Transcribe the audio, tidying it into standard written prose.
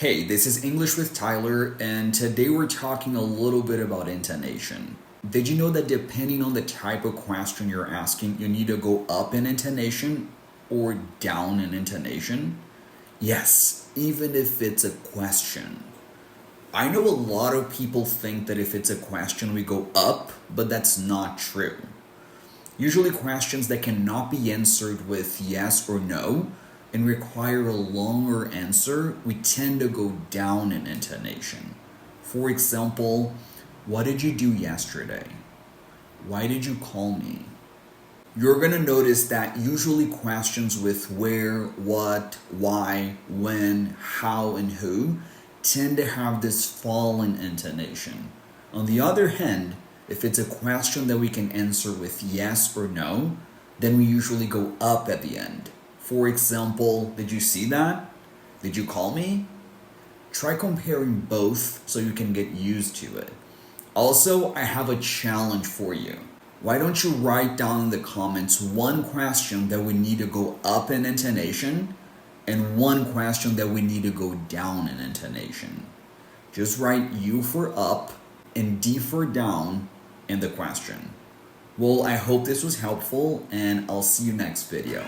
Hey, this is English with Tyler, and today we're talking a little bit about intonation. Did you know that depending on the type of question you're asking, you need to go up in intonation or down in intonation? Yes, even if it's a question. I know a lot of people think that if it's a question, we go up, but that's not true. Usually, questions that cannot be answered with yes or no and require a longer answer, we tend to go down in intonation. For example, what did you do yesterday? Why did you call me? You're going to notice that usually questions with where, what, why, when, how, and who tend to have this fallen intonation. On the other hand, if it's a question that we can answer with yes or no, then we usually go up at the end. For example, did you see that? Did you call me? Try comparing both so you can get used to it. Also, I have a challenge for you. Why don't you write down in the comments one question that we need to go up in intonation and one question that we need to go down in intonation. Just write U for up and D for down in the question. Well, I hope this was helpful, and I'll see you next video.